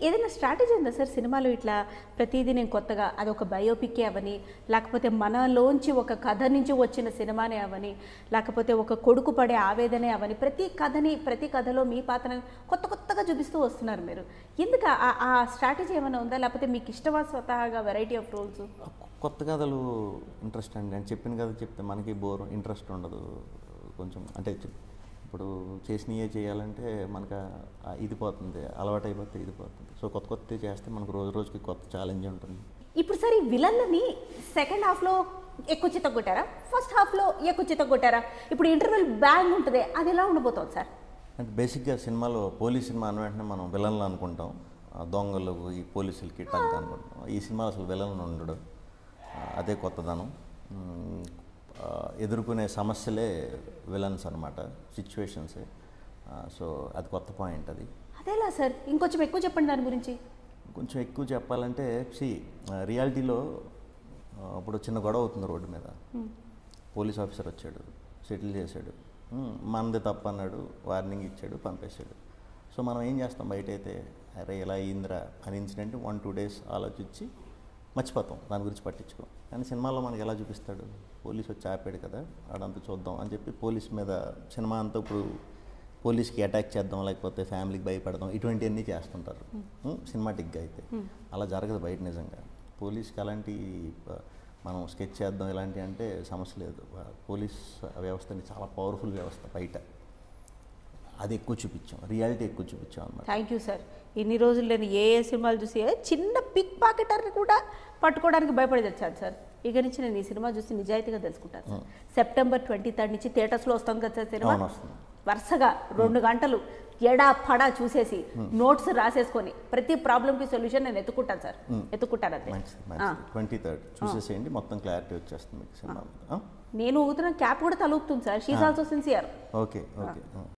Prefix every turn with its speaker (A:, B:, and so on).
A: ఏదైనా స్ట్రాటజీ ఉందా సార్ సినిమాలో ఇట్లా ప్రతిదీ నేను కొత్తగా అదొక బయోపిక్కే అవని, లేకపోతే మనలోంచి ఒక కథ నుంచి వచ్చిన సినిమానే అవని, లేకపోతే ఒక కొడుకు పడే ఆవేదనే అవని, ప్రతి కథలో మీ పాత్రని కొత్తగా చూపిస్తూ వస్తున్నారు మీరు. ఎందుకు ఆ స్ట్రాటజీ ఏమైనా ఉందా, లేకపోతే మీకు ఇష్టమా స్వతహాగా వెరైటీ ఆఫ్ రోల్స్?
B: కొత్త కథలు ఇంట్రెస్ట్ అండి. నేను చెప్పిన కథ చెప్తే మనకి బోర్ ఇంట్రెస్ట్ ఉండదు కొంచెం. అంటే ఇప్పుడు చేసినవే చేయాలంటే మనకు ఇది పోతుంది, అలవాటు అయిపోతే ఇది పోతుంది. సో కొత్త చేస్తే మనకు రోజుకి కొత్త ఛాలెంజ్ ఉంటుంది.
A: ఇప్పుడు సరే విలన్లని సెకండ్ హాఫ్లో ఎక్కువ చిత్తగొట్టారా, ఫస్ట్ హాఫ్లో ఎక్కువ చిత్తగొట్టారా? ఇప్పుడు ఇంటర్వెల్ బ్యాంగ్ ఉంటుంది, అది ఎలా ఉండబోతుంది సార్?
B: అంటే బేసిక్గా సినిమాలో పోలీస్ సినిమా అన్న వెంటనే మనం విలన్లు అనుకుంటాం, దొంగలు ఈ పోలీసులకి టంక్ అనుకుంటాం. ఈ సినిమాలో అసలు విలన్ ఉండడు, అదే కొత్తదనం. ఎదుర్కొనే సమస్యలే విలన్స్ అనమాట, సిచ్యువేషన్సే. సో అది కొత్త పాయింట్.
A: అదేలా సార్, ఇంకొంచెం ఎక్కువ చెప్పండి దాని గురించి.
B: కొంచెం ఎక్కువ చెప్పాలంటే రియాలిటీలో ఇప్పుడు చిన్న గొడవ అవుతుంది రోడ్డు మీద, పోలీస్ ఆఫీసర్ వచ్చాడు, సెటిల్ చేశాడు, మనది తప్పు అన్నాడు, వార్నింగ్ ఇచ్చాడు, పంపేశాడు. సో మనం ఏం చేస్తాం, బయట అయితే అరే ఇలా అయిందిరా అని ఇన్సిడెంట్ 1-2 డేస్ ఆలోచించి మర్చిపోతాం, దాని గురించి పట్టించుకోం. కానీ సినిమాలో మనకి ఎలా చూపిస్తాడు, పోలీస్ వచ్చి ఆపాడు కదా ఆడంతా చూద్దాం అని చెప్పి పోలీస్ మీద సినిమా అంతా ఇప్పుడు పోలీస్కి అటాక్ చేద్దాం, లేకపోతే ఫ్యామిలీకి భయపడదాం, ఇటువంటివన్నీ చేస్తుంటారు సినిమాటిక్గా. అయితే అలా జరగదు బయట. నిజంగా పోలీస్కి అలాంటి మనం స్కెచ్ చేద్దాం ఇలాంటివి అంటే సమస్య లేదు. పోలీస్ వ్యవస్థని చాలా పవర్ఫుల్ వ్యవస్థ బయట, అది ఎక్కువ చూపించాం, రియాలిటీ ఎక్కువ చూపించాం అన్నమాట.
A: Thank you sir. ఇన్ని రోజులు నేను ఏ సినిమాలు చూసి చిన్న పిక్ పాకెటర్ని కూడా పట్టుకోవడానికి భయపడి తెచ్చాను సార్. ఇక నుంచి నేను ఈ సినిమా చూసి నిజాయితీగా తెలుసుకుంటాను. సెప్టెంబర్ 23 నుంచి థియేటర్స్లో వస్తుంది కదా సార్ సినిమా. వరుసగా 2 గంటలు ఎడా పడా చూసేసి నోట్స్ రాసేసుకొని ప్రతి ప్రాబ్లంకి సొల్యూషన్ నేను ఎత్తుకుంటాను సార్, ఎత్తుకుంటాను. అంతే
B: 23rd చూసేసేయండి, మొత్తం క్లారిటీ వచ్చేస్తుంది మీకు సినిమా.
A: నేను ఊగుతున్న క్యాప్ కూడా తలూపుతుంది sir. She also sincere.
B: Okay.